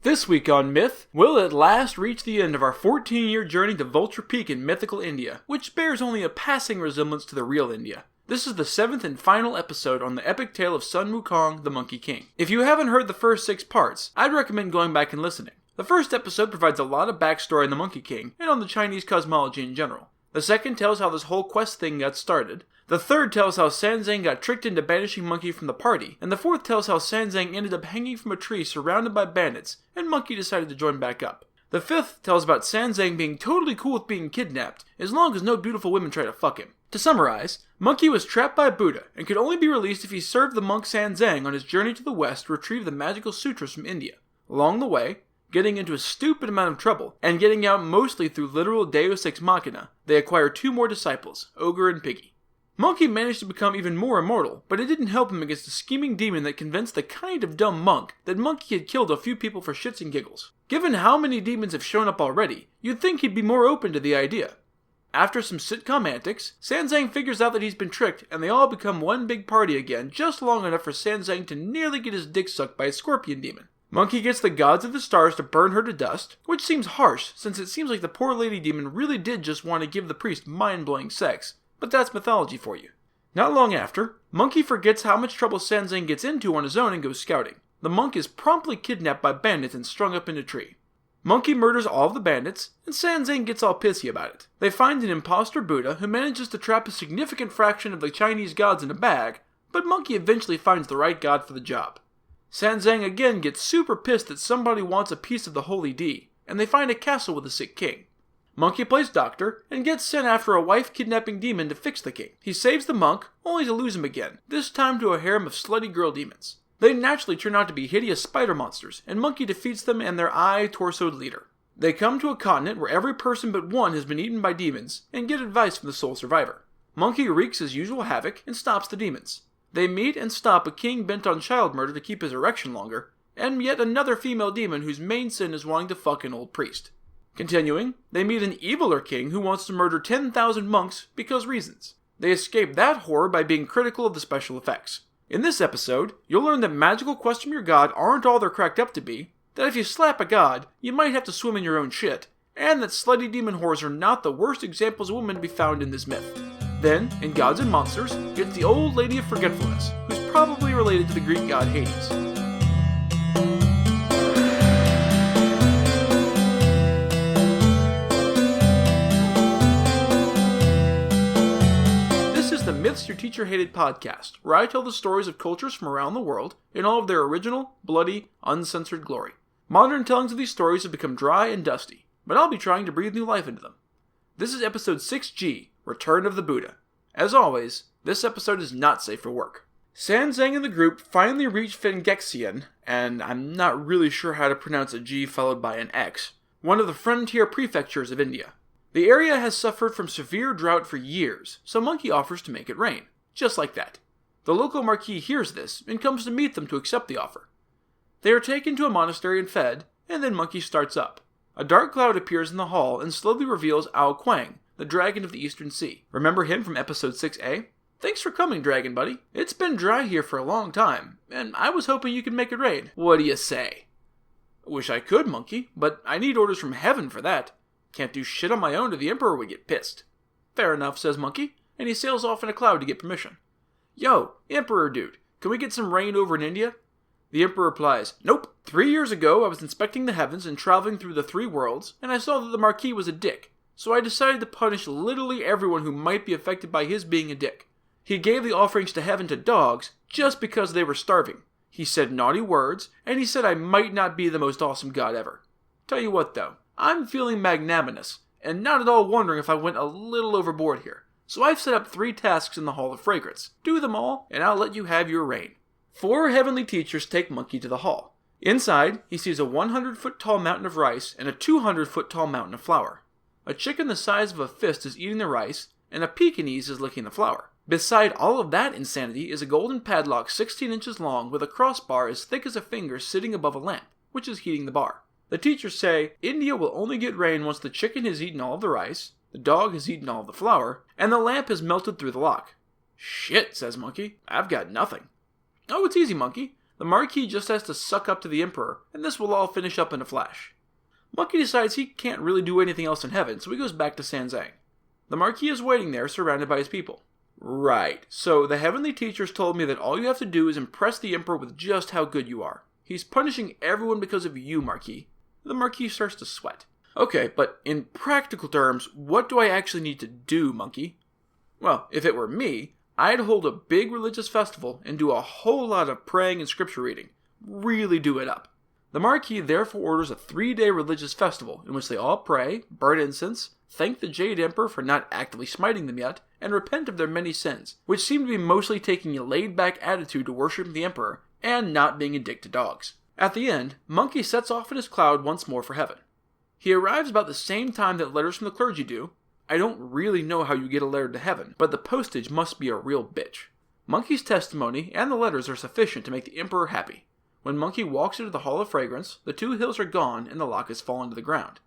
This week on Myth, we'll at last reach the end of our 14-year journey to Vulture Peak in mythical India, which bears only a passing resemblance to the real India. This is the 7th and final episode on the epic tale of Sun Wukong, the Monkey King. If you haven't heard the first 6 parts, I'd recommend going back and listening. The first episode provides a lot of backstory on the Monkey King, and on the Chinese cosmology in general. The second tells how this whole quest thing got started. The third tells how Sanzang got tricked into banishing Monkey from the party, and the fourth tells how Sanzang ended up hanging from a tree surrounded by bandits, and Monkey decided to join back up. The fifth tells about Sanzang being totally cool with being kidnapped, as long as no beautiful women try to fuck him. To summarize, Monkey was trapped by Buddha, and could only be released if he served the monk Sanzang on his journey to the west to retrieve the magical sutras from India. Along the way, getting into a stupid amount of trouble, and getting out mostly through literal deus ex machina, they acquired 2 more disciples, Ogre and Piggy. Monkey managed to become even more immortal, but it didn't help him against a scheming demon that convinced the kind of dumb monk that Monkey had killed a few people for shits and giggles. Given how many demons have shown up already, you'd think he'd be more open to the idea. After some sitcom antics, Sanzang figures out that he's been tricked, and they all become one big party again, just long enough for Sanzang to nearly get his dick sucked by a scorpion demon. Monkey gets the gods of the stars to burn her to dust, which seems harsh, since it seems like the poor lady demon really did just want to give the priest mind-blowing sex. But that's mythology for you. Not long after, Monkey forgets how much trouble Sanzang gets into on his own and goes scouting. The monk is promptly kidnapped by bandits and strung up in a tree. Monkey murders all of the bandits, and Sanzang gets all pissy about it. They find an imposter Buddha who manages to trap a significant fraction of the Chinese gods in a bag, but Monkey eventually finds the right god for the job. Sanzang again gets super pissed that somebody wants a piece of the holy D, and they find a castle with a sick king. Monkey plays doctor, and gets sent after a wife-kidnapping demon to fix the king. He saves the monk, only to lose him again, this time to a harem of slutty girl demons. They naturally turn out to be hideous spider monsters, and Monkey defeats them and their eye-torsoed leader. They come to a continent where every person but one has been eaten by demons, and get advice from the sole survivor. Monkey wreaks his usual havoc, and stops the demons. They meet and stop a king bent on child murder to keep his erection longer, and yet another female demon whose main sin is wanting to fuck an old priest. Continuing, they meet an eviler king who wants to murder 10,000 monks because reasons. They escape that horror by being critical of the special effects. In this episode, you'll learn that magical quests from your god aren't all they're cracked up to be, that if you slap a god, you might have to swim in your own shit, and that slutty demon whores are not the worst examples of women to be found in this myth. Then, in Gods and Monsters, gets the old lady of forgetfulness, who's probably related to the Greek god Hades. The Myths Your Teacher Hated podcast, where I tell the stories of cultures from around the world in all of their original, bloody, uncensored glory. Modern tellings of these stories have become dry and dusty, but I'll be trying to breathe new life into them. This is episode 6G, Return of the Buddha. As always, this episode is not safe for work. Sanzang and the group finally reach Fengexian, and I'm not really sure how to pronounce a G followed by an X, one of the frontier prefectures of India. The area has suffered from severe drought for years, so Monkey offers to make it rain. Just like that. The local marquis hears this, and comes to meet them to accept the offer. They are taken to a monastery and fed, and then Monkey starts up. A dark cloud appears in the hall and slowly reveals Ao Kuang, the dragon of the Eastern Sea. Remember him from episode 6A? Thanks for coming, dragon buddy. It's been dry here for a long time, and I was hoping you could make it rain. What do you say? Wish I could, Monkey, but I need orders from heaven for that. Can't do shit on my own or the Emperor would get pissed. Fair enough, says Monkey, and he sails off in a cloud to get permission. Yo, Emperor dude, can we get some rain over in India? The Emperor replies, nope. 3 years ago I was inspecting the heavens and traveling through the 3 worlds, and I saw that the Marquis was a dick, so I decided to punish literally everyone who might be affected by his being a dick. He gave the offerings to heaven to dogs just because they were starving. He said naughty words, and he said I might not be the most awesome god ever. Tell you what though, I'm feeling magnanimous, and not at all wondering if I went a little overboard here. So I've set up 3 tasks in the Hall of Fragrance. Do them all, and I'll let you have your reign. 4 heavenly teachers take Monkey to the hall. Inside, he sees a 100-foot-tall mountain of rice and a 200-foot-tall mountain of flour. A chicken the size of a fist is eating the rice, and a Pekingese is licking the flour. Beside all of that insanity is a golden padlock 16 inches long with a crossbar as thick as a finger sitting above a lamp, which is heating the bar. The teachers say India will only get rain once the chicken has eaten all of the rice, the dog has eaten all of the flour, and the lamp has melted through the lock. Shit, says Monkey. I've got nothing. Oh, it's easy, Monkey. The Marquis just has to suck up to the Emperor, and this will all finish up in a flash. Monkey decides he can't really do anything else in heaven, so he goes back to Sanzang. The Marquis is waiting there, surrounded by his people. Right, so the heavenly teachers told me that all you have to do is impress the Emperor with just how good you are. He's punishing everyone because of you, Marquis. The Marquis starts to sweat. Okay, but in practical terms, what do I actually need to do, Monkey? Well, if it were me, I'd hold a big religious festival and do a whole lot of praying and scripture reading. Really do it up. The Marquis therefore orders a 3-day religious festival in which they all pray, burn incense, thank the Jade Emperor for not actively smiting them yet, and repent of their many sins, which seem to be mostly taking a laid-back attitude to worshiping the Emperor and not being a dick to dogs. At the end, Monkey sets off in his cloud once more for heaven. He arrives about the same time that letters from the clergy do. I don't really know how you get a letter to heaven, but the postage must be a real bitch. Monkey's testimony and the letters are sufficient to make the Emperor happy. When Monkey walks into the Hall of Fragrance, the 2 hills are gone and the lock has fallen to the ground.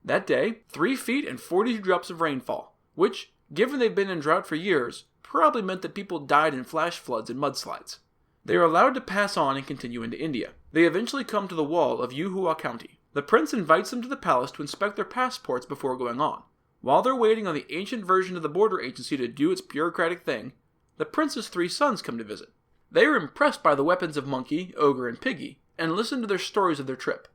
That day, 3 feet and 42 drops of rain fall, which, given they've been in drought for years, probably meant that people died in flash floods and mudslides. They are allowed to pass on and continue into India. They eventually come to the wall of Yuhua County. The prince invites them to the palace to inspect their passports before going on. While they're waiting on the ancient version of the border agency to do its bureaucratic thing, the prince's 3 sons come to visit. They are impressed by the weapons of Monkey, Ogre, and Piggy, and listen to their stories of their trip.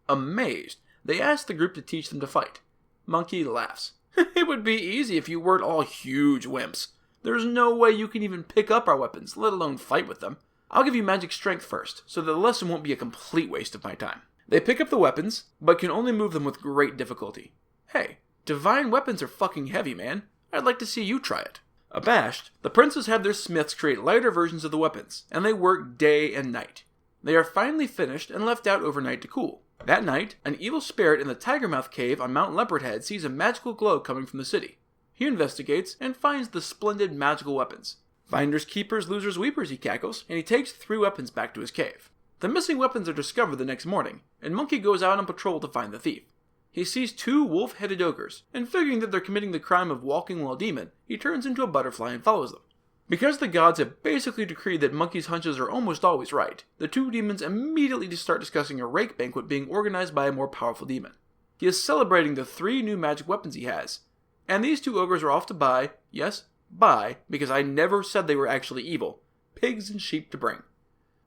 Amazed, they ask the group to teach them to fight. Monkey laughs. It would be easy if you weren't all huge wimps. There's no way you can even pick up our weapons, let alone fight with them. I'll give you magic strength first, so that the lesson won't be a complete waste of my time. They pick up the weapons, but can only move them with great difficulty. Hey, divine weapons are fucking heavy, man. I'd like to see you try it. Abashed, the princes have their smiths create lighter versions of the weapons, and they work day and night. They are finally finished and left out overnight to cool. That night, an evil spirit in the Tigermouth Cave on Mount Leopardhead sees a magical glow coming from the city. He investigates and finds the splendid magical weapons. Finders keepers, losers weepers, he cackles, and he takes the 3 weapons back to his cave. The missing weapons are discovered the next morning, and Monkey goes out on patrol to find the thief. He sees 2 wolf-headed ogres, and figuring that they're committing the crime of walking while demon, he turns into a butterfly and follows them. Because the gods have basically decreed that Monkey's hunches are almost always right, the 2 demons immediately start discussing a rake banquet being organized by a more powerful demon. He is celebrating the 3 new magic weapons he has, and these 2 ogres are off to buy, yes, buy, because I never said they were actually evil, pigs and sheep to bring.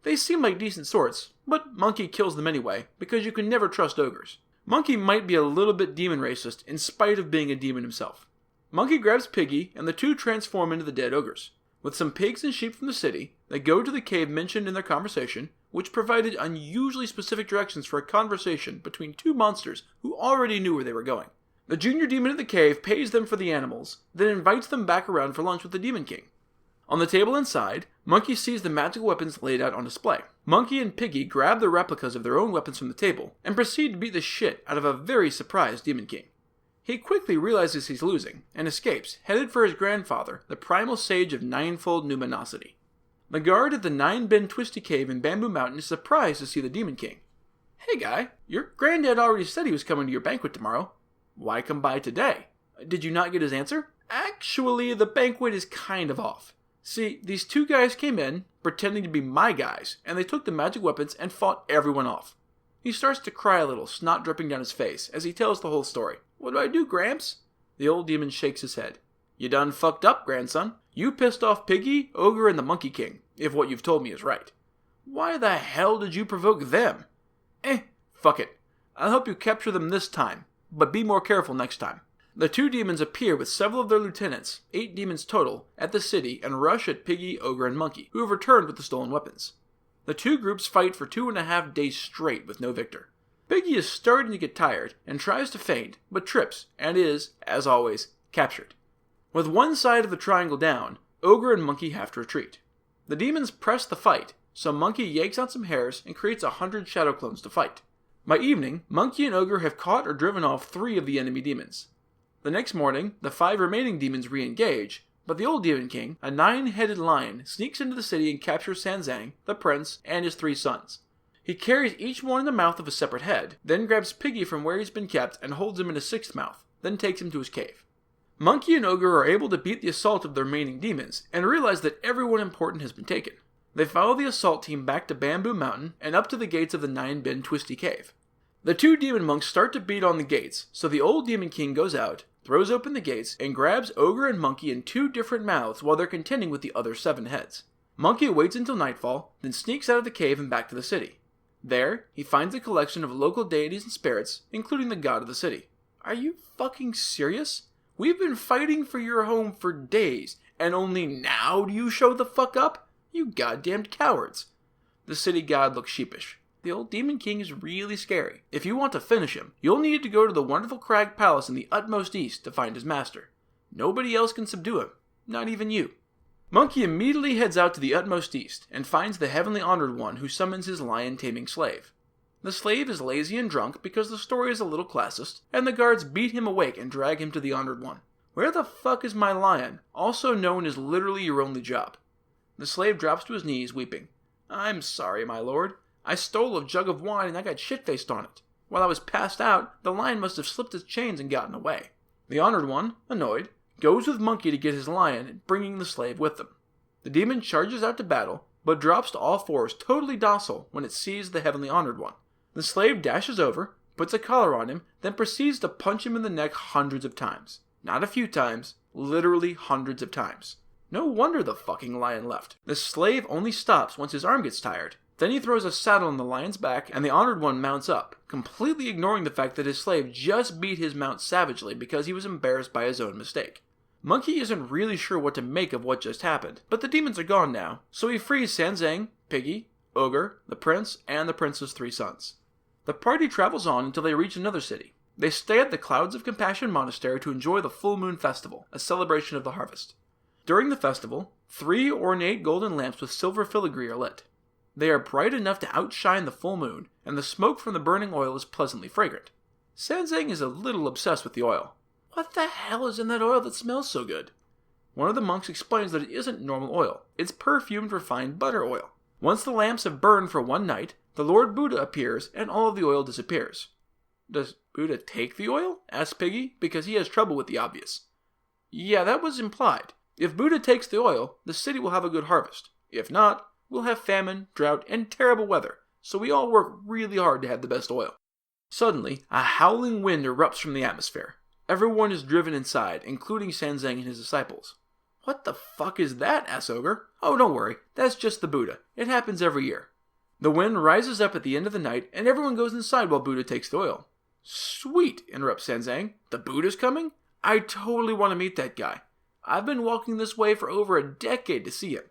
They seem like decent sorts, but Monkey kills them anyway, because you can never trust ogres. Monkey might be a little bit demon racist, in spite of being a demon himself. Monkey grabs Piggy, and the 2 transform into the dead ogres. With some pigs and sheep from the city, they go to the cave mentioned in their conversation, which provided unusually specific directions for a conversation between 2 monsters who already knew where they were going. The junior demon at the cave pays them for the animals, then invites them back around for lunch with the Demon King. On the table inside, Monkey sees the magical weapons laid out on display. Monkey and Piggy grab the replicas of their own weapons from the table, and proceed to beat the shit out of a very surprised Demon King. He quickly realizes he's losing, and escapes, headed for his grandfather, the primal sage of ninefold numinosity. The guard at the 9-bin twisty cave in Bamboo Mountain is surprised to see the Demon King. Hey guy, your granddad already said he was coming to your banquet tomorrow. Why come by today? Did you not get his answer? Actually, the banquet is kind of off. See, these 2 guys came in, pretending to be my guys, and they took the magic weapons and fought everyone off. He starts to cry a little, snot dripping down his face, as he tells the whole story. What do I do, Gramps? The old demon shakes his head. You done fucked up, grandson. You pissed off Piggy, Ogre, and the Monkey King, if what you've told me is right. Why the hell did you provoke them? Fuck it. I'll help you capture them this time, but be more careful next time. The 2 demons appear with several of their lieutenants, 8 demons total, at the city and rush at Piggy, Ogre, and Monkey, who have returned with the stolen weapons. The 2 groups fight for 2.5 days straight with no victor. Piggy is starting to get tired and tries to faint, but trips and is, as always, captured. With one side of the triangle down, Ogre and Monkey have to retreat. The demons press the fight, so Monkey yanks out some hairs and creates 100 shadow clones to fight. By evening, Monkey and Ogre have caught or driven off 3 of the enemy demons. The next morning, the 5 remaining demons re-engage, but the old Demon King, a 9-headed lion, sneaks into the city and captures Sanzang, the prince, and his 3 sons. He carries each one in the mouth of a separate head, then grabs Piggy from where he's been kept and holds him in a 6th mouth, then takes him to his cave. Monkey and Ogre are able to beat the assault of the remaining demons, and realize that everyone important has been taken. They follow the assault team back to Bamboo Mountain and up to the gates of the 9-bin Twisty Cave. The two demon monks start to beat on the gates, so the old demon king goes out, throws open the gates, and grabs Ogre and Monkey in 2 different mouths while they're contending with the other 7 heads. Monkey waits until nightfall, then sneaks out of the cave and back to the city. There, he finds a collection of local deities and spirits, including the god of the city. Are you fucking serious? We've been fighting for your home for days, and only now do you show the fuck up? You goddamned cowards. The city god looks sheepish. The old demon king is really scary. If you want to finish him, you'll need to go to the wonderful crag palace in the utmost east to find his master. Nobody else can subdue him, not even you. Monkey immediately heads out to the utmost east and finds the heavenly honored one who summons his lion-taming slave. The slave is lazy and drunk because the story is a little classist, and the guards beat him awake and drag him to the honored one. Where the fuck is my lion, also known as literally your only job? The slave drops to his knees, weeping. I'm sorry, my lord. I stole a jug of wine and I got shit-faced on it. While I was passed out, the lion must have slipped its chains and gotten away. The honored one, annoyed, goes with Monkey to get his lion, bringing the slave with them. The demon charges out to battle, but drops to all fours totally docile when it sees the heavenly honored one. The slave dashes over, puts a collar on him, then proceeds to punch him in the neck hundreds of times. Not a few times, literally hundreds of times. No wonder the fucking lion left. The slave only stops once his arm gets tired. Then he throws a saddle on the lion's back, and the honored one mounts up, completely ignoring the fact that his slave just beat his mount savagely because he was embarrassed by his own mistake. Monkey isn't really sure what to make of what just happened, but the demons are gone now, so he frees Sanzang, Piggy, Ogre, the prince, and the prince's 3 sons. The party travels on until they reach another city. They stay at the Clouds of Compassion Monastery to enjoy the Full Moon Festival, a celebration of the harvest. During the festival, 3 ornate golden lamps with silver filigree are lit. They are bright enough to outshine the full moon, and the smoke from the burning oil is pleasantly fragrant. Sanzang is a little obsessed with the oil. What the hell is in that oil that smells so good? One of the monks explains that it isn't normal oil. It's perfumed refined butter oil. Once the lamps have burned for 1 night, the Lord Buddha appears and all of the oil disappears. Does Buddha take the oil? Asks Piggy, because he has trouble with the obvious. Yeah, that was implied. If Buddha takes the oil, the city will have a good harvest. If not, we'll have famine, drought, and terrible weather, so we all work really hard to have the best oil. Suddenly, a howling wind erupts from the atmosphere. Everyone is driven inside, including Sanzang and his disciples. What the fuck is that, asks Ogre? Oh, don't worry, that's just the Buddha. It happens every year. The wind rises up at the end of the night, and everyone goes inside while Buddha takes the oil. Sweet, interrupts Sanzang. The Buddha's coming? I totally want to meet that guy. I've been walking this way for over a decade to see him.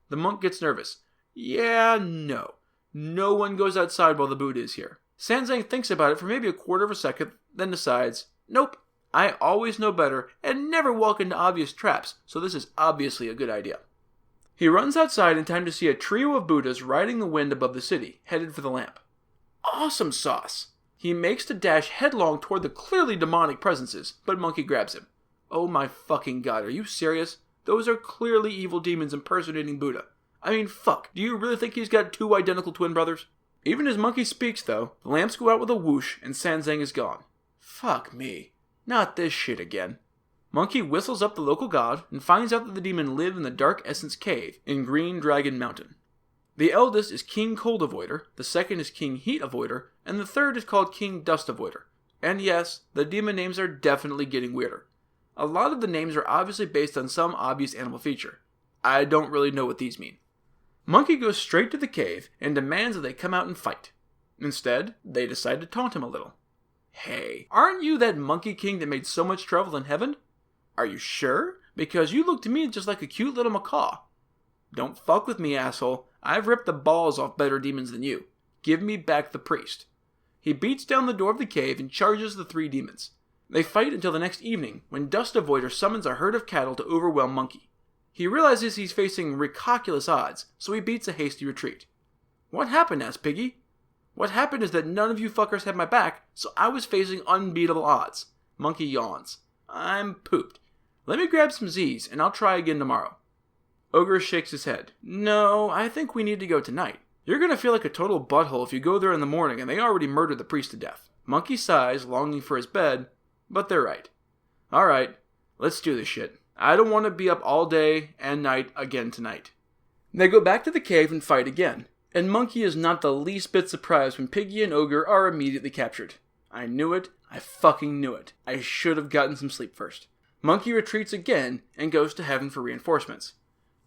The monk gets nervous. Yeah, no. No one goes outside while the Buddha is here. Sanzang thinks about it for maybe a quarter of a second, then decides, nope, I always know better and never walk into obvious traps, so this is obviously a good idea. He runs outside in time to see a trio of Buddhas riding the wind above the city, headed for the lamp. Awesome sauce! He makes to dash headlong toward the clearly demonic presences, but Monkey grabs him. Oh my fucking god, are you serious? Those are clearly evil demons impersonating Buddha. I mean, fuck, do you really think he's got 2 identical twin brothers? Even as Monkey speaks, though, the lamps go out with a whoosh and Sanzang is gone. Fuck me. Not this shit again. Monkey whistles up the local god and finds out that the demon lived in the Dark Essence Cave in Green Dragon Mountain. The eldest is King Cold Avoider, the second is King Heat Avoider, and the third is called King Dust Avoider. And yes, the demon names are definitely getting weirder. A lot of the names are obviously based on some obvious animal feature. I don't really know what these mean. Monkey goes straight to the cave and demands that they come out and fight. Instead, they decide to taunt him a little. Hey, aren't you that Monkey King that made so much trouble in heaven? Are you sure? Because you look to me just like a cute little macaw. Don't fuck with me, asshole. I've ripped the balls off better demons than you. Give me back the priest. He beats down the door of the cave and charges the 3 demons. They fight until the next evening, when Dust Avoider summons a herd of cattle to overwhelm Monkey. He realizes he's facing ridiculous odds, so he beats a hasty retreat. What happened, asks Piggy. What happened is that none of you fuckers had my back, so I was facing unbeatable odds. Monkey yawns. I'm pooped. Let me grab some Z's, and I'll try again tomorrow. Ogre shakes his head. No, I think we need to go tonight. You're gonna feel like a total butthole if you go there in the morning and they already murdered the priest to death. Monkey sighs, longing for his bed, but they're right. Alright, let's do this shit. I don't want to be up all day and night again tonight. They go back to the cave and fight again, and Monkey is not the least bit surprised when Piggy and Ogre are immediately captured. I knew it. I fucking knew it. I should have gotten some sleep first. Monkey retreats again and goes to heaven for reinforcements.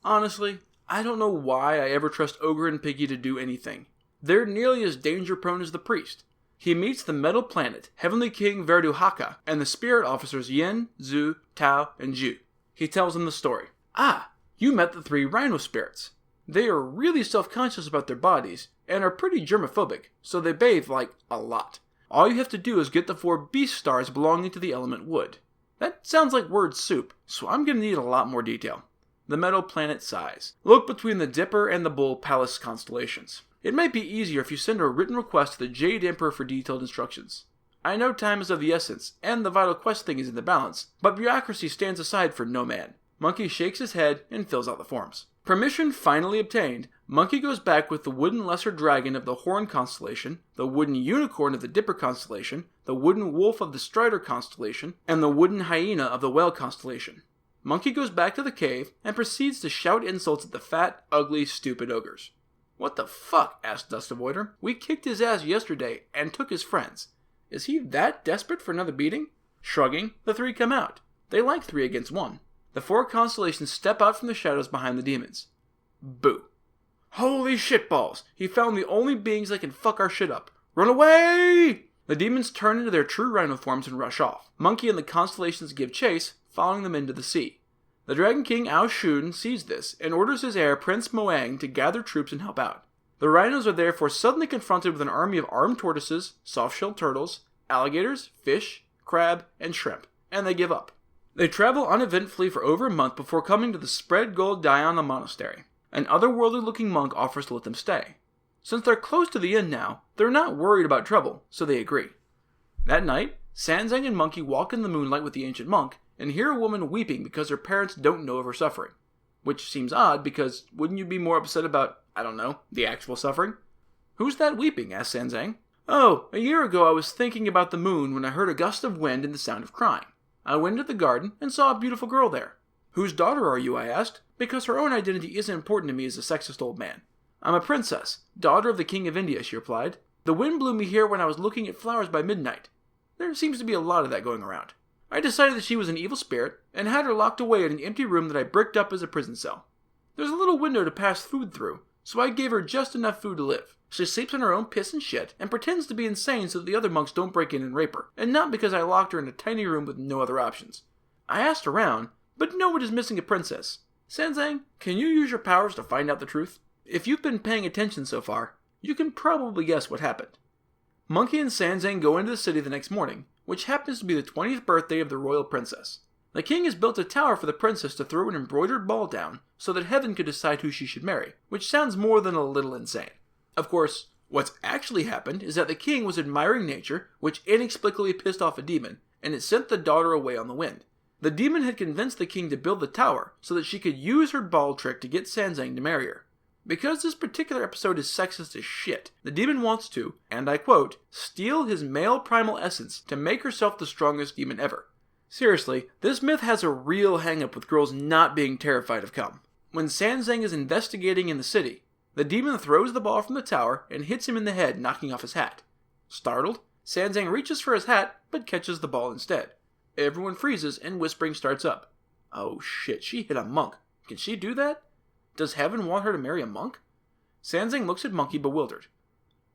Honestly, I don't know why I ever trust Ogre and Piggy to do anything. They're nearly as danger-prone as the priest. He meets the metal planet, Heavenly King Verduhaka, and the spirit officers Yin, Zhu, Tao, and Zhu. He tells them the story. Ah, you met the 3 rhino spirits. They are really self-conscious about their bodies, and are pretty germophobic, so they bathe, a lot. All you have to do is get the 4 beast stars belonging to the element wood. That sounds like word soup, so I'm going to need a lot more detail. The metal planet size. Look between the Dipper and the Bull Palace constellations. It might be easier if you send a written request to the Jade Emperor for detailed instructions. I know time is of the essence, and the vital quest thing is in the balance, but bureaucracy stands aside for no man. Monkey shakes his head and fills out the forms. Permission finally obtained, Monkey goes back with the wooden lesser dragon of the Horn constellation, the wooden unicorn of the Dipper constellation, the wooden wolf of the Strider constellation, and the wooden hyena of the Whale constellation. Monkey goes back to the cave and proceeds to shout insults at the fat, ugly, stupid ogres. What the fuck? Asked Dust Avoider. We kicked his ass yesterday and took his friends. Is he that desperate for another beating? Shrugging, the 3 come out. They like 3 against 1. The 4 constellations step out from the shadows behind the demons. Boo. Holy shitballs! He found the only beings that can fuck our shit up. Run away! The demons turn into their true rhino forms and rush off. Monkey and the constellations give chase, following them into the sea. The Dragon King Ao Shun sees this and orders his heir Prince Moang to gather troops and help out. The rhinos are therefore suddenly confronted with an army of armed tortoises, soft-shelled turtles, alligators, fish, crab, and shrimp, and they give up. They travel uneventfully for over a month before coming to the Spread Gold Dhyana Monastery. An otherworldly-looking monk offers to let them stay. Since they're close to the end now, they're not worried about trouble, so they agree. That night, Sanzang and Monkey walk in the moonlight with the ancient monk, and hear a woman weeping because her parents don't know of her suffering. Which seems odd, because wouldn't you be more upset about, the actual suffering? Who's that weeping? Asked Sanzang. Oh, a year ago I was thinking about the moon when I heard a gust of wind and the sound of crying. I went into the garden and saw a beautiful girl there. Whose daughter are you? I asked, because her own identity isn't important to me as a sexist old man. I'm a princess, daughter of the King of India, she replied. The wind blew me here when I was looking at flowers by midnight. There seems to be a lot of that going around. I decided that she was an evil spirit, and had her locked away in an empty room that I bricked up as a prison cell. There's a little window to pass food through, so I gave her just enough food to live. She sleeps on her own piss and shit, and pretends to be insane so that the other monks don't break in and rape her, and not because I locked her in a tiny room with no other options. I asked around, but no one is missing a princess. Sanzang, can you use your powers to find out the truth? If you've been paying attention so far, you can probably guess what happened. Monkey and Sanzang go into the city the next morning, which happens to be the 20th birthday of the royal princess. The king has built a tower for the princess to throw an embroidered ball down so that heaven could decide who she should marry, which sounds more than a little insane. Of course, what's actually happened is that the king was admiring nature, which inexplicably pissed off a demon, and it sent the daughter away on the wind. The demon had convinced the king to build the tower so that she could use her ball trick to get Sanzang to marry her. Because this particular episode is sexist as shit, the demon wants to, and I quote, steal his male primal essence to make herself the strongest demon ever. Seriously, this myth has a real hang-up with girls not being terrified of cum. When Sanzang is investigating in the city, the demon throws the ball from the tower and hits him in the head, knocking off his hat. Startled, Sanzang reaches for his hat, but catches the ball instead. Everyone freezes and whispering starts up. Oh shit, she hit a monk. Can she do that? Does heaven want her to marry a monk? Sanzang looks at Monkey bewildered.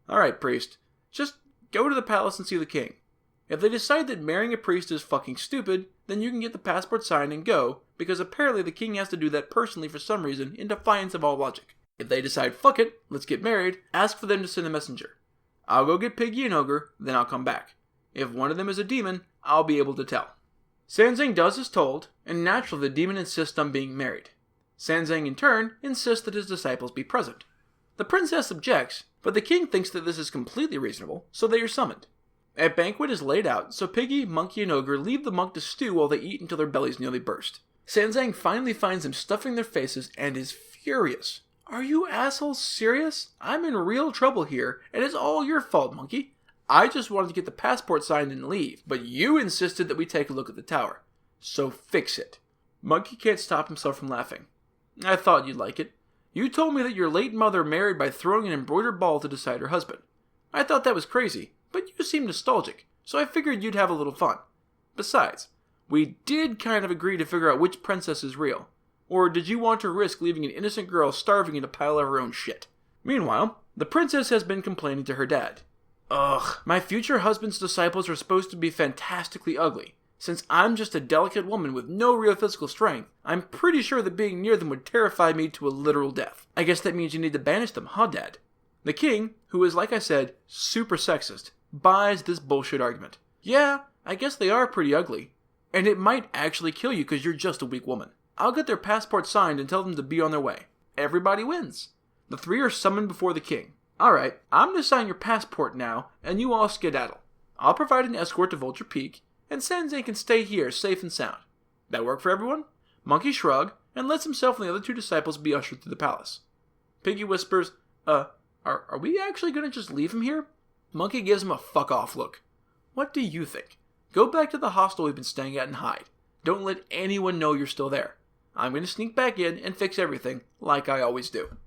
Alright, priest. Just go to the palace and see the king. If they decide that marrying a priest is fucking stupid, then you can get the passport signed and go, because apparently the king has to do that personally for some reason in defiance of all logic. If they decide, fuck it, let's get married, ask for them to send a messenger. I'll go get Piggy and Ogre, then I'll come back. If one of them is a demon, I'll be able to tell. Sanzang does as told, and naturally the demon insists on being married. Sanzang, in turn, insists that his disciples be present. The princess objects, but the king thinks that this is completely reasonable, so they are summoned. A banquet is laid out, so Piggy, Monkey, and Ogre leave the monk to stew while they eat until their bellies nearly burst. Sanzang finally finds them stuffing their faces and is furious. Are you assholes serious? I'm in real trouble here, and it's all your fault, Monkey. I just wanted to get the passport signed and leave, but you insisted that we take a look at the tower. So fix it. Monkey can't stop himself from laughing. I thought you'd like it. You told me that your late mother married by throwing an embroidered ball to decide her husband. I thought that was crazy, but you seem nostalgic, so I figured you'd have a little fun. Besides, we did kind of agree to figure out which princess is real. Or did you want to risk leaving an innocent girl starving in a pile of her own shit? Meanwhile, the princess has been complaining to her dad. Ugh, my future husband's disciples are supposed to be fantastically ugly. Since I'm just a delicate woman with no real physical strength, I'm pretty sure that being near them would terrify me to a literal death. I guess that means you need to banish them, huh, Dad? The king, who is, like I said, super sexist, buys this bullshit argument. Yeah, I guess they are pretty ugly. And it might actually kill you because you're just a weak woman. I'll get their passports signed and tell them to be on their way. Everybody wins. The three are summoned before the king. Alright, I'm going to sign your passport now, and you all skedaddle. I'll provide an escort to Vulture Peak, and Sanzang can stay here safe and sound. That work for everyone? Monkey shrugs and lets himself and the other two disciples be ushered through the palace. Piggy whispers, are we actually going to just leave him here? Monkey gives him a fuck off look. What do you think? Go back to the hostel we've been staying at and hide. Don't let anyone know you're still there. I'm going to sneak back in and fix everything, like I always do.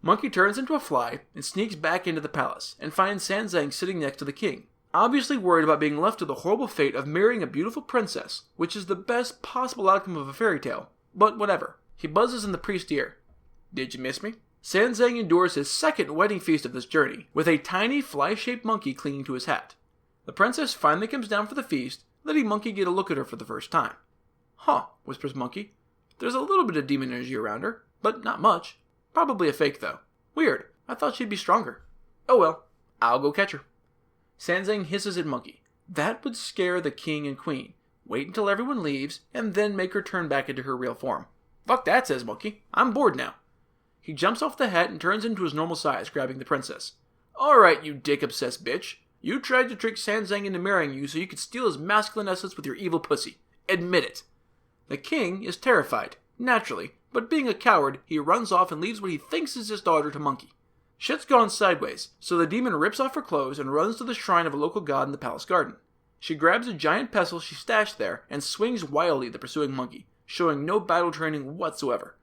Monkey turns into a fly and sneaks back into the palace and finds Sanzang sitting next to the king, obviously worried about being left to the horrible fate of marrying a beautiful princess, which is the best possible outcome of a fairy tale. But whatever. He buzzes in the priest's ear. Did you miss me? Sanzang endures his second wedding feast of this journey, with a tiny fly-shaped monkey clinging to his hat. The princess finally comes down for the feast, letting Monkey get a look at her for the first time. Huh, whispers Monkey. There's a little bit of demon energy around her, but not much. Probably a fake, though. Weird. I thought she'd be stronger. Oh well, I'll go catch her. Sanzang hisses at Monkey. That would scare the king and queen. Wait until everyone leaves, and then make her turn back into her real form. Fuck that, says Monkey. I'm bored now. He jumps off the hat and turns into his normal size, grabbing the princess. Alright, you dick-obsessed bitch. You tried to trick Sanzang into marrying you so you could steal his masculine essence with your evil pussy. Admit it. The king is terrified, naturally, but being a coward, he runs off and leaves what he thinks is his daughter to Monkey. Shit's gone sideways, so the demon rips off her clothes and runs to the shrine of a local god in the palace garden. She grabs a giant pestle she stashed there and swings wildly at the pursuing Monkey, showing no battle training whatsoever.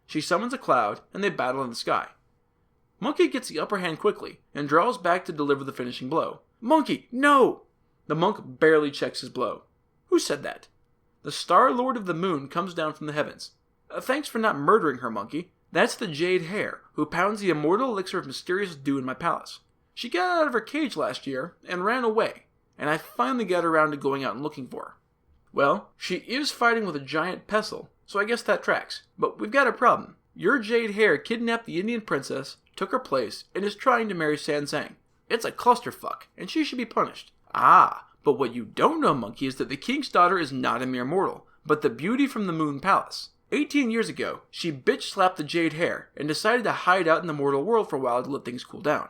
She summons a cloud, and they battle in the sky. Monkey gets the upper hand quickly, and draws back to deliver the finishing blow. Monkey, no! The monk barely checks his blow. Who said that? The Star Lord of the Moon comes down from the heavens. Thanks for not murdering her, Monkey. That's the Jade Hare, who pounds the immortal elixir of mysterious dew in my palace. She got out of her cage last year, and ran away, and I finally got around to going out and looking for her. Well, she is fighting with a giant pestle, so I guess that tracks. But we've got a problem. Your Jade Hare kidnapped the Indian princess, took her place, and is trying to marry Sanzang. It's a clusterfuck, and she should be punished. Ah, but what you don't know, Monkey, is that the king's daughter is not a mere mortal, but the beauty from the Moon Palace. 18 years ago, she bitch-slapped the Jade Hare, and decided to hide out in the mortal world for a while to let things cool down.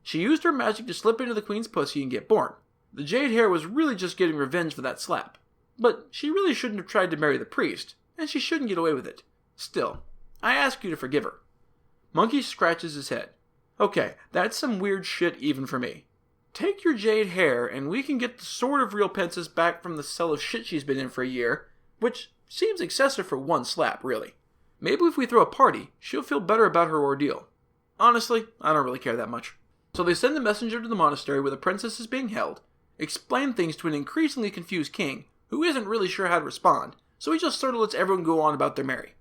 She used her magic to slip into the queen's pussy and get born. The Jade Hare was really just getting revenge for that slap. But she really shouldn't have tried to marry the priest, and she shouldn't get away with it. Still, I ask you to forgive her. Monkey scratches his head. Okay, that's some weird shit even for me. Take your Jade Hare, and we can get the sort of real princess back from the cell of shit she's been in for a year, which seems excessive for one slap, really. Maybe if we throw a party, she'll feel better about her ordeal. Honestly, I don't really care that much. So they send a messenger to the monastery where the princess is being held, explain things to an increasingly confused king, who isn't really sure how to respond, so he just sort of lets everyone go on about their merry.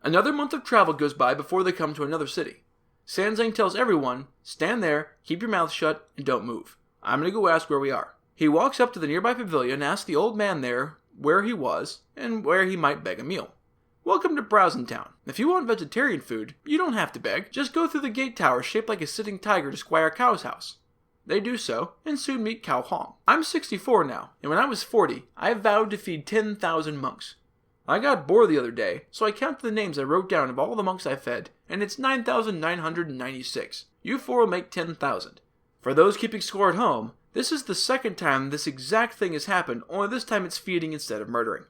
Another month of travel goes by before they come to another city. Sanzang tells everyone, stand there, keep your mouth shut, and don't move. I'm going to go ask where we are. He walks up to the nearby pavilion and asks the old man there where he was, and where he might beg a meal. Welcome to Browsing Town. If you want vegetarian food, you don't have to beg. Just go through the gate tower shaped like a sitting tiger to Squire Cow's house. They do so, and soon meet Cow Hong. I'm 64 now, and when I was 40, I vowed to feed 10,000 monks. I got bored the other day, so I counted the names I wrote down of all the monks I fed, and it's 9,996. You four will make 10,000. For those keeping score at home, this is the second time this exact thing has happened, only this time it's feeding instead of murdering.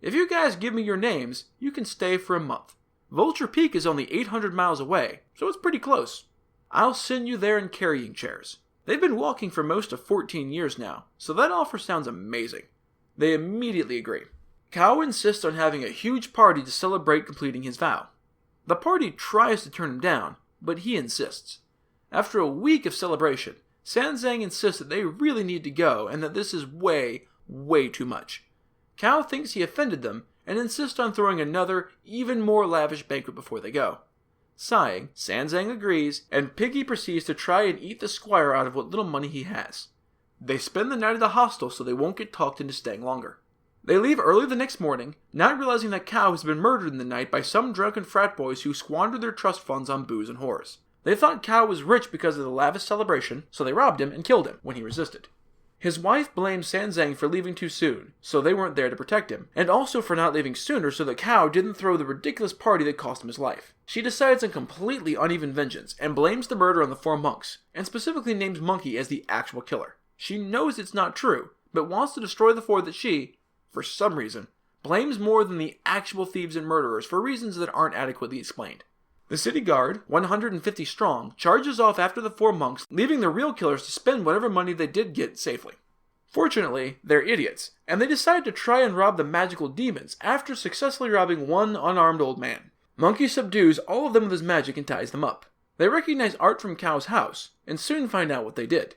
If you guys give me your names, you can stay for a month. Vulture Peak is only 800 miles away, so it's pretty close. I'll send you there in carrying chairs. They've been walking for most of 14 years now, so that offer sounds amazing. They immediately agree. Cow insists on having a huge party to celebrate completing his vow. The party tries to turn him down, but he insists. After a week of celebration, Sanzang insists that they really need to go and that this is way, way too much. Cao thinks he offended them and insists on throwing another, even more lavish banquet before they go. Sighing, Sanzang agrees, and Piggy proceeds to try and eat the squire out of what little money he has. They spend the night at the hostel so they won't get talked into staying longer. They leave early the next morning, not realizing that Cao has been murdered in the night by some drunken frat boys who squandered their trust funds on booze and whores. They thought Cao was rich because of the lavish celebration, so they robbed him and killed him when he resisted. His wife blames Sanzang for leaving too soon, so they weren't there to protect him, and also for not leaving sooner so that Cao didn't throw the ridiculous party that cost him his life. She decides on completely uneven vengeance and blames the murder on the 4 monks, and specifically names Monkey as the actual killer. She knows it's not true, but wants to destroy the 4 that she, for some reason, blames more than the actual thieves and murderers for reasons that aren't adequately explained. The city guard, 150 strong, charges off after the 4 monks, leaving the real killers to spend whatever money they did get safely. Fortunately, they're idiots, and they decide to try and rob the magical demons after successfully robbing one unarmed old man. Monkey subdues all of them with his magic and ties them up. They recognize art from Cao's house, and soon find out what they did.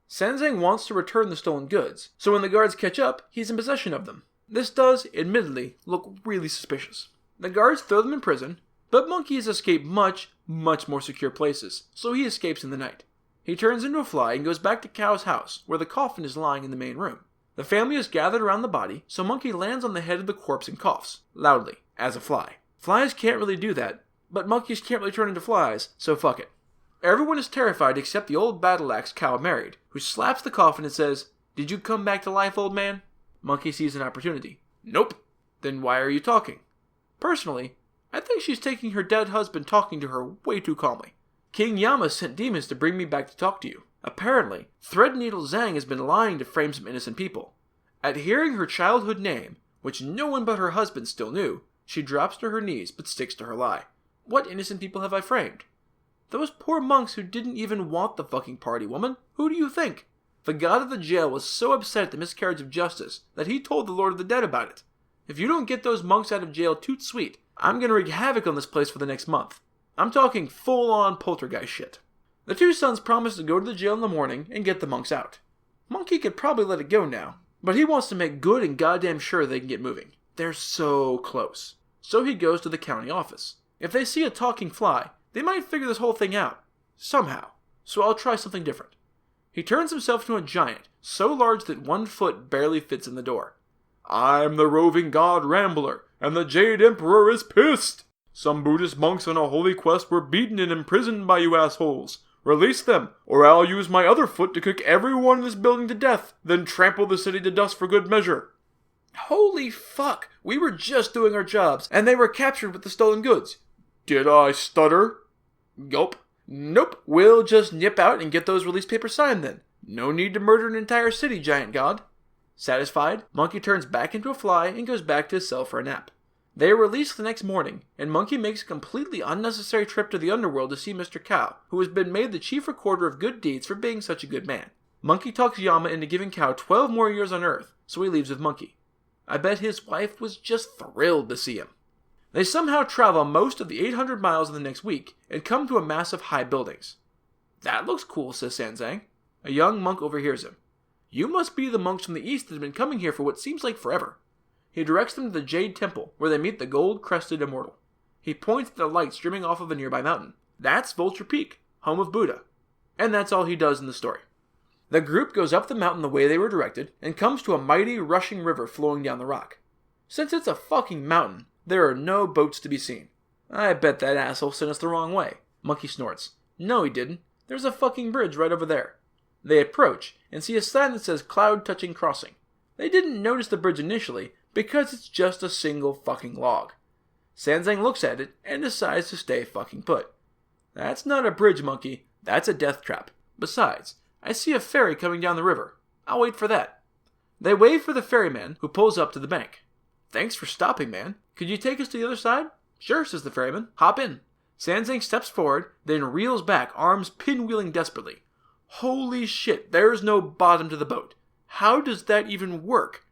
Sanzang wants to return the stolen goods, so when the guards catch up, he's in possession of them. This does, admittedly, look really suspicious. The guards throw them in prison, but Monkey has escaped much, much more secure places, so he escapes in the night. He turns into a fly and goes back to Cao's house, where the coffin is lying in the main room. The family is gathered around the body, so Monkey lands on the head of the corpse and coughs, loudly, as a fly. Flies can't really do that, but monkeys can't really turn into flies, so fuck it. Everyone is terrified except the old battle axe Cao married, who slaps the coffin and says, "Did you come back to life, old man?" Monkey sees an opportunity. "Nope." "Then why are you talking?" Personally, I think she's taking her dead husband talking to her way too calmly. King Yama sent demons to bring me back to talk to you. Apparently, Threadneedle Zhang has been lying to frame some innocent people. At hearing her childhood name, which no one but her husband still knew, she drops to her knees but sticks to her lie. What innocent people have I framed? Those poor monks who didn't even want the fucking party, woman. Who do you think? The god of the jail was so upset at the miscarriage of justice that he told the Lord of the Dead about it. If you don't get those monks out of jail toot sweet, I'm gonna wreak havoc on this place for the next month. I'm talking full-on poltergeist shit. The 2 sons promise to go to the jail in the morning and get the monks out. Monkey could probably let it go now, but he wants to make good and goddamn sure they can get moving. They're so close. So he goes to the county office. If they see a talking fly, they might figure this whole thing out. Somehow. So I'll try something different. He turns himself into a giant, so large that 1 foot barely fits in the door. "I'm the roving god Rambler, and the Jade Emperor is pissed! Some Buddhist monks on a holy quest were beaten and imprisoned by you assholes. Release them, or I'll use my other foot to cook everyone in this building to death, then trample the city to dust for good measure." Holy fuck, we were just doing our jobs, and they were captured with the stolen goods. Did I stutter? Gulp. Nope, we'll just nip out and get those release papers signed then. No need to murder an entire city, giant god. Satisfied, Monkey turns back into a fly and goes back to his cell for a nap. They are released the next morning, and Monkey makes a completely unnecessary trip to the underworld to see Mr. Cao, who has been made the chief recorder of good deeds for being such a good man. Monkey talks Yama into giving Cao 12 more years on Earth, so he leaves with Monkey. I bet his wife was just thrilled to see him. They somehow travel most of the 800 miles in the next week, and come to a mass of high buildings. "That looks cool," says Sanzang. A young monk overhears him. "You must be the monks from the east that have been coming here for what seems like forever." He directs them to the Jade Temple, where they meet the gold-crested immortal. He points at the light streaming off of a nearby mountain. That's Vulture Peak, home of Buddha. And that's all he does in the story. The group goes up the mountain the way they were directed, and comes to a mighty, rushing river flowing down the rock. Since it's a fucking mountain, there are no boats to be seen. "I bet that asshole sent us the wrong way," Monkey snorts. "No, he didn't. There's a fucking bridge right over there." They approach, and see a sign that says Cloud Touching Crossing. They didn't notice the bridge initially, because it's just a single fucking log. Sanzang looks at it, and decides to stay fucking put. "That's not a bridge, Monkey. That's a death trap. Besides, I see a ferry coming down the river. I'll wait for that." They wave for the ferryman, who pulls up to the bank. "Thanks for stopping, man. Could you take us to the other side?" "Sure," says the ferryman. "Hop in." Sanzang steps forward, then reels back, arms pinwheeling desperately. Holy shit, there's no bottom to the boat. How does that even work?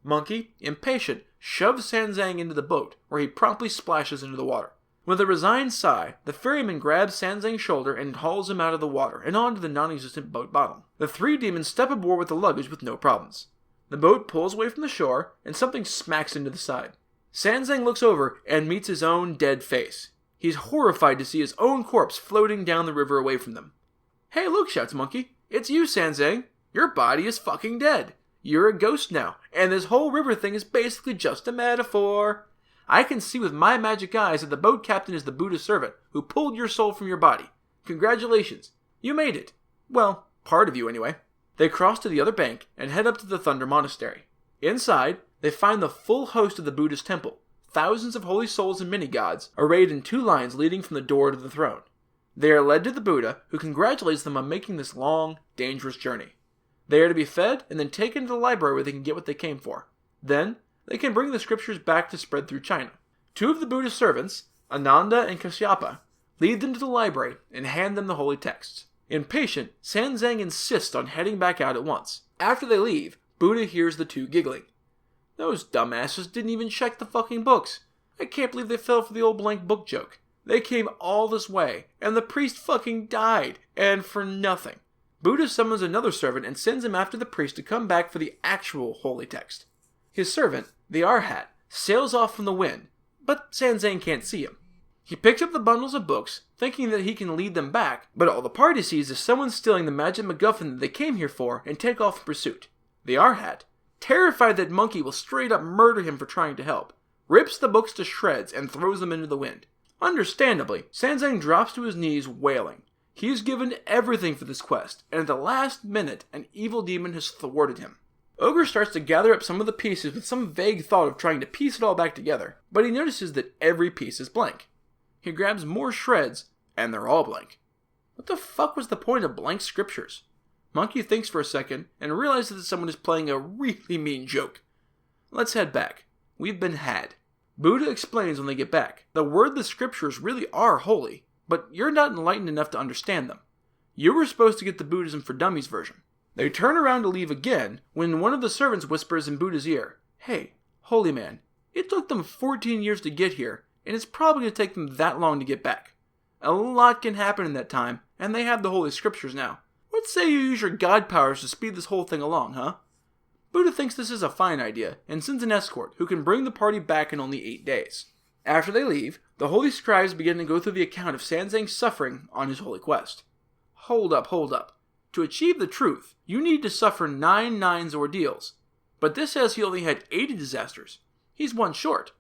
Monkey, impatient, shoves Sanzang into the boat, where he promptly splashes into the water. With a resigned sigh, the ferryman grabs Sanzang's shoulder and hauls him out of the water and onto the non-existent boat bottom. The three demons step aboard with the luggage with no problems. The boat pulls away from the shore, and something smacks into the side. Sanzang looks over and meets his own dead face. He's horrified to see his own corpse floating down the river away from them. "Hey, look," shouts Monkey. "It's you, Sanzang. Your body is fucking dead. You're a ghost now, and this whole river thing is basically just a metaphor. I can see with my magic eyes that the boat captain is the Buddha's servant who pulled your soul from your body. Congratulations. You made it. Well, part of you anyway." They cross to the other bank and head up to the Thunder Monastery. Inside, they find the full host of the Buddha's temple. Thousands of holy souls and mini-gods, arrayed in 2 lines leading from the door to the throne. They are led to the Buddha, who congratulates them on making this long, dangerous journey. They are to be fed and then taken to the library where they can get what they came for. Then, they can bring the scriptures back to spread through China. 2 of the Buddha's servants, Ananda and Kashyapa, lead them to the library and hand them the holy texts. Impatient, Sanzang insists on heading back out at once. After they leave, Buddha hears the 2 giggling. "Those dumbasses didn't even check the fucking books. I can't believe they fell for the old blank book joke. They came all this way, and the priest fucking died, and for nothing." Buddha summons another servant and sends him after the priest to come back for the actual holy text. His servant, the Arhat, sails off from the wind, but Sanzang can't see him. He picks up the bundles of books, thinking that he can lead them back, but all the party sees is someone stealing the magic MacGuffin that they came here for and take off in pursuit. The Arhat, terrified that Monkey will straight up murder him for trying to help, rips the books to shreds and throws them into the wind. Understandably, Sanzang drops to his knees wailing. He has given everything for this quest, and at the last minute, an evil demon has thwarted him. Ogre starts to gather up some of the pieces with some vague thought of trying to piece it all back together, but he notices that every piece is blank. He grabs more shreds, and they're all blank. What the fuck was the point of blank scriptures? Monkey thinks for a second, and realizes that someone is playing a really mean joke. Let's head back. We've been had. Buddha explains when they get back. The wordless scriptures really are holy, but you're not enlightened enough to understand them. You were supposed to get the Buddhism for Dummies version. They turn around to leave again, when one of the servants whispers in Buddha's ear, "Hey, holy man, it took them 14 years to get here, and it's probably going to take them that long to get back. A lot can happen in that time, and they have the holy scriptures now. What say you use your god powers to speed this whole thing along, huh?" Buddha thinks this is a fine idea, and sends an escort who can bring the party back in only 8 days. After they leave, the holy scribes begin to go through the account of Sanzang's suffering on his holy quest. Hold up. To achieve the truth, you need to suffer 9 nines ordeals. But this says he only had 80 disasters. He's 1 short.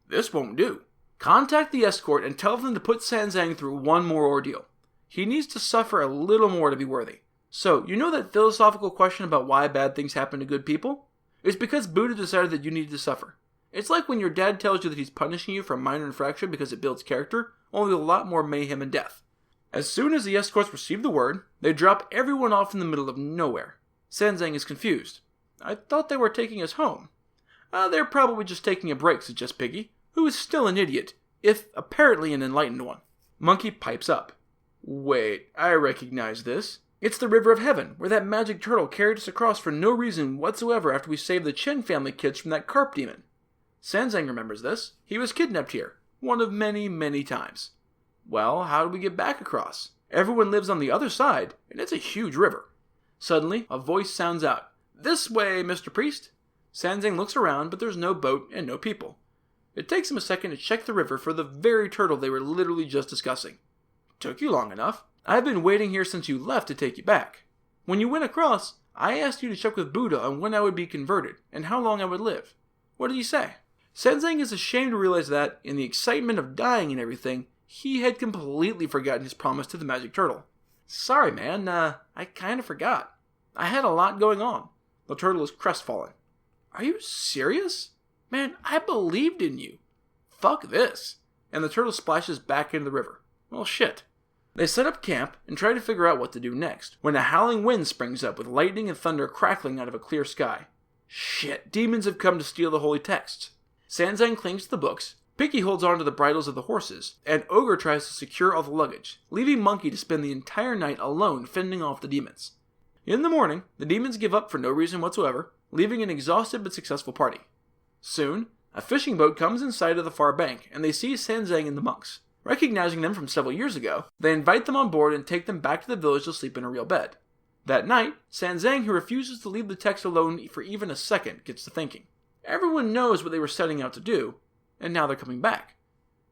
This won't do. Contact the escort and tell them to put Sanzang through 1 more ordeal. He needs to suffer a little more to be worthy. So, you know that philosophical question about why bad things happen to good people? It's because Buddha decided that you needed to suffer. It's like when your dad tells you that he's punishing you for a minor infraction because it builds character, only with a lot more mayhem and death. As soon as the escorts receive the word, they drop everyone off in the middle of nowhere. Sanzang is confused. "I thought they were taking us home." "They're probably just taking a break," suggests Piggy, who is still an idiot, if apparently an enlightened one. Monkey pipes up. "Wait, I recognize this. It's the River of Heaven, where that magic turtle carried us across for no reason whatsoever after we saved the Chen family kids from that carp demon." Sanzang remembers this. He was kidnapped here, one of many, many times. Well, how do we get back across? Everyone lives on the other side, and it's a huge river. Suddenly, a voice sounds out. "This way, Mr. Priest." Sanzang looks around, but there's no boat and no people. It takes him a second to check the river for the very turtle they were literally just discussing. "Took you long enough. I've been waiting here since you left to take you back. When you went across, I asked you to check with Buddha on when I would be converted, and how long I would live. What did he say?" Sanzang is ashamed to realize that, in the excitement of dying and everything, he had completely forgotten his promise to the magic turtle. "Sorry, man, I kinda forgot. I had a lot going on." The turtle is crestfallen. "Are you serious? Man, I believed in you. Fuck this." And the turtle splashes back into the river. Well, shit. They set up camp and try to figure out what to do next, when a howling wind springs up with lightning and thunder crackling out of a clear sky. Shit, demons have come to steal the holy texts. Sanzang clings to the books, Picky holds on to the bridles of the horses, and Ogre tries to secure all the luggage, leaving Monkey to spend the entire night alone fending off the demons. In the morning, the demons give up for no reason whatsoever, leaving an exhausted but successful party. Soon, a fishing boat comes in sight of the far bank, and they see Sanzang and the monks. Recognizing them from several years ago, they invite them on board and take them back to the village to sleep in a real bed. That night, Sanzang, who refuses to leave the text alone for even a second, gets to thinking. Everyone knows what they were setting out to do, and now they're coming back.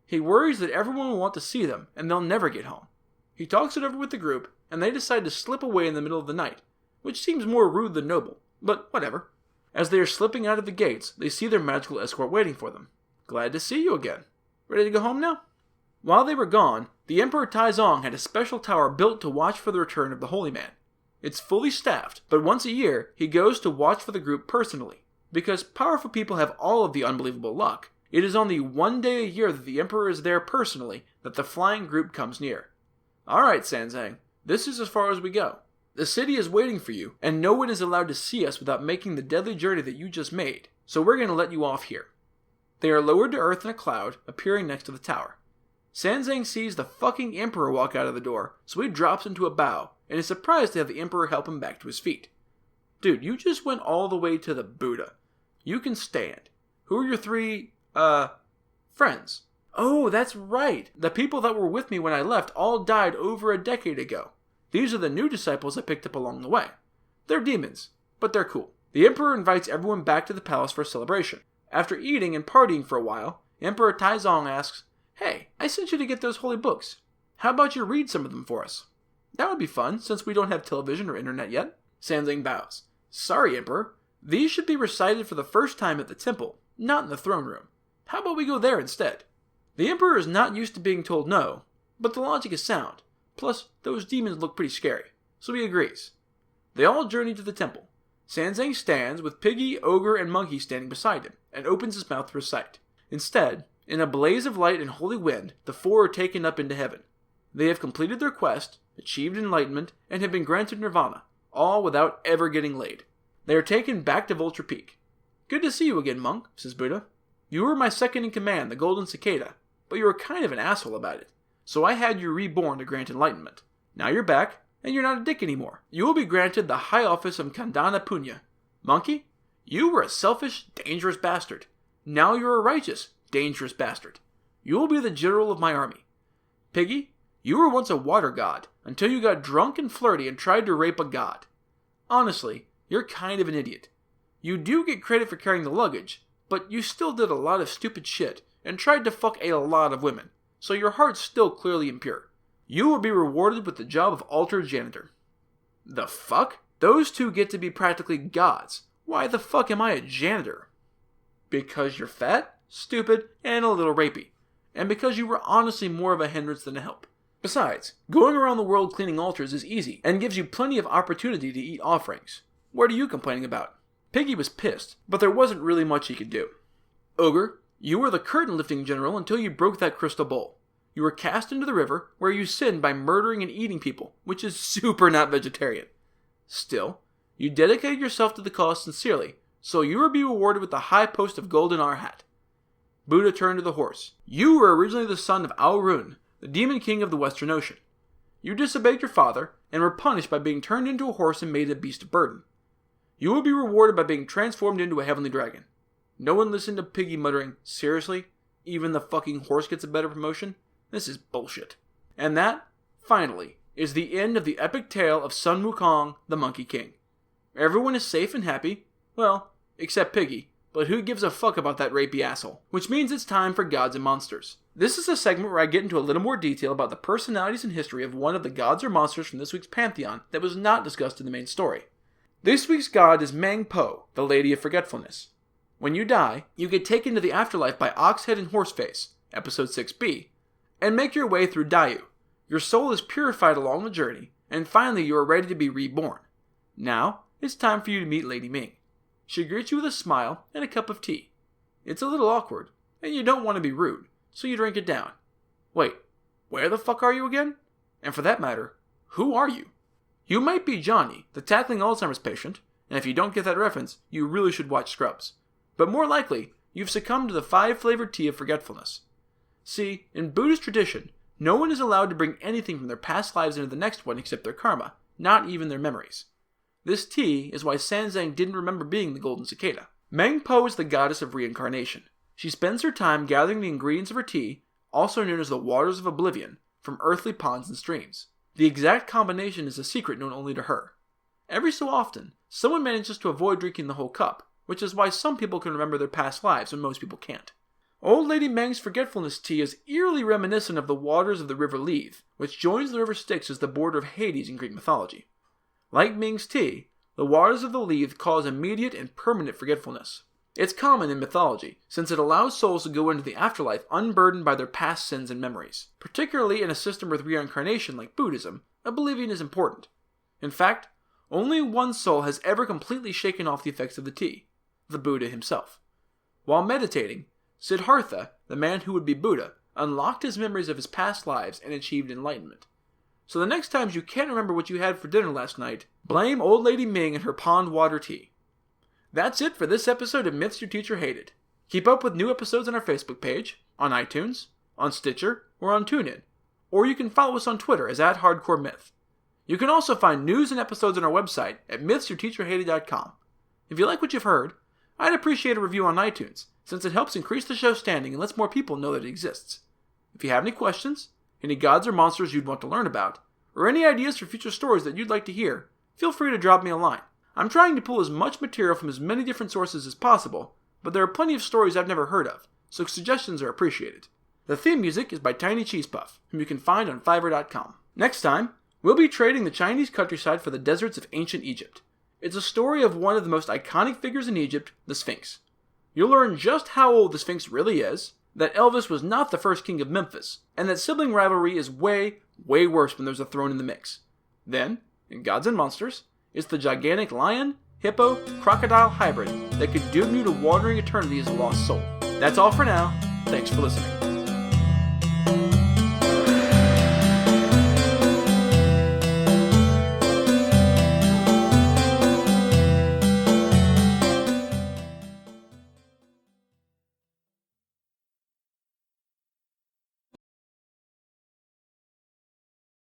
He worries that everyone will want to see them, and they'll never get home. He talks it over with the group, and they decide to slip away in the middle of the night, which seems more rude than noble, but whatever. As they are slipping out of the gates, they see their magical escort waiting for them. Glad to see you again. Ready to go home now? While they were gone, the Emperor Taizong had a special tower built to watch for the return of the Holy Man. It's fully staffed, but once a year, he goes to watch for the group personally. Because powerful people have all of the unbelievable luck, it is only one day a year that the Emperor is there personally that the flying group comes near. Alright, Sanzang, this is as far as we go. The city is waiting for you, and no one is allowed to see us without making the deadly journey that you just made, so we're going to let you off here. They are lowered to earth in a cloud, appearing next to the tower. Sanzang sees the fucking Emperor walk out of the door, so he drops into a bow, and is surprised to have the Emperor help him back to his feet. Dude, you just went all the way to the Buddha. You can stand. Who are your three, friends? Oh, that's right. The people that were with me when I left all died over a decade ago. These are the new disciples I picked up along the way. They're demons, but they're cool. The Emperor invites everyone back to the palace for a celebration. After eating and partying for a while, Emperor Taizong asks, "Hey, I sent you to get those holy books. How about you read some of them for us?" "That would be fun, since we don't have television or internet yet." Sanzang bows. "Sorry, Emperor. These should be recited for the first time at the temple, not in the throne room. How about we go there instead?" The Emperor is not used to being told no, but the logic is sound. Plus, those demons look pretty scary, so he agrees. They all journey to the temple. Sanzang stands with Piggy, Ogre, and Monkey standing beside him, and opens his mouth to recite. Instead, in a blaze of light and holy wind, the four are taken up into heaven. They have completed their quest, achieved enlightenment, and have been granted nirvana, all without ever getting laid. They are taken back to Vulture Peak. "Good to see you again, monk," says Buddha. "You were my second in command, the Golden Cicada, but you were kind of an asshole about it. So I had you reborn to grant enlightenment. Now you're back, and you're not a dick anymore. You will be granted the high office of Kandana Punya. Monkey, you were a selfish, dangerous bastard. Now you're a righteous, dangerous bastard. You will be the general of my army. Piggy, you were once a water god, until you got drunk and flirty and tried to rape a god. Honestly, you're kind of an idiot. You do get credit for carrying the luggage, but you still did a lot of stupid shit and tried to fuck a lot of women, so your heart's still clearly impure. You will be rewarded with the job of altar janitor." The fuck? Those two get to be practically gods. Why the fuck am I a janitor? Because you're fat, stupid, and a little rapey. And because you were honestly more of a hindrance than a help. Besides, going around the world cleaning altars is easy and gives you plenty of opportunity to eat offerings. What are you complaining about? Piggy was pissed, but there wasn't really much he could do. Ogre, you were the curtain-lifting general until you broke that crystal bowl. You were cast into the river, where you sinned by murdering and eating people, which is super not vegetarian. Still, you dedicated yourself to the cause sincerely, so you will be rewarded with the high post of Golden Arhat. Buddha turned to the horse. You were originally the son of Aurun, the demon king of the Western Ocean. You disobeyed your father, and were punished by being turned into a horse and made a beast of burden. You will be rewarded by being transformed into a heavenly dragon. No one listened to Piggy muttering, "Seriously? Even the fucking horse gets a better promotion? This is bullshit." And that, finally, is the end of the epic tale of Sun Wukong, the Monkey King. Everyone is safe and happy. Well, except Piggy. But who gives a fuck about that rapey asshole? Which means it's time for Gods and Monsters. This is a segment where I get into a little more detail about the personalities and history of one of the gods or monsters from this week's pantheon that was not discussed in the main story. This week's god is Mang Po, the Lady of Forgetfulness. When you die, you get taken to the afterlife by Oxhead and Horseface, episode 6b, and make your way through Dayu. Your soul is purified along the journey, and finally you are ready to be reborn. Now, it's time for you to meet Lady Ming. She greets you with a smile and a cup of tea. It's a little awkward, and you don't want to be rude, so you drink it down. Wait, where the fuck are you again? And for that matter, who are you? You might be Johnny, the tackling Alzheimer's patient, and if you don't get that reference, you really should watch Scrubs. But more likely, you've succumbed to the 5-flavored tea of forgetfulness. See, in Buddhist tradition, no one is allowed to bring anything from their past lives into the next one except their karma, not even their memories. This tea is why Sanzang didn't remember being the Golden Cicada. Mang Po is the goddess of reincarnation. She spends her time gathering the ingredients of her tea, also known as the Waters of Oblivion, from earthly ponds and streams. The exact combination is a secret known only to her. Every so often, someone manages to avoid drinking the whole cup, which is why some people can remember their past lives when most people can't. Old Lady Meng's Forgetfulness tea is eerily reminiscent of the waters of the River Lethe, which joins the River Styx as the border of Hades in Greek mythology. Like Ming's tea, the waters of the Lethe cause immediate and permanent forgetfulness. It's common in mythology, since it allows souls to go into the afterlife unburdened by their past sins and memories. Particularly in a system with reincarnation like Buddhism, oblivion is important. In fact, only one soul has ever completely shaken off the effects of the tea, the Buddha himself. While meditating, Siddhartha, the man who would be Buddha, unlocked his memories of his past lives and achieved enlightenment. So the next times you can't remember what you had for dinner last night, blame Old Lady Ming and her pond water tea. That's it for this episode of Myths Your Teacher Hated. Keep up with new episodes on our Facebook page, on iTunes, on Stitcher, or on TuneIn. Or you can follow us on Twitter as @HardcoreMyth. You can also find news and episodes on our website at mythsyourteacherhated.com. If you like what you've heard, I'd appreciate a review on iTunes, since it helps increase the show's standing and lets more people know that it exists. If you have any questions, any gods or monsters you'd want to learn about, or any ideas for future stories that you'd like to hear, feel free to drop me a line. I'm trying to pull as much material from as many different sources as possible, but there are plenty of stories I've never heard of, so suggestions are appreciated. The theme music is by Tiny Cheese Puff, whom you can find on Fiverr.com. Next time, we'll be trading the Chinese countryside for the deserts of ancient Egypt. It's a story of one of the most iconic figures in Egypt, the Sphinx. You'll learn just how old the Sphinx really is, that Elvis was not the first king of Memphis, and that sibling rivalry is way, way worse when there's a throne in the mix. Then, in Gods and Monsters, it's the gigantic lion, hippo, crocodile hybrid that could doom you to wandering eternity as a lost soul. That's all for now. Thanks for listening.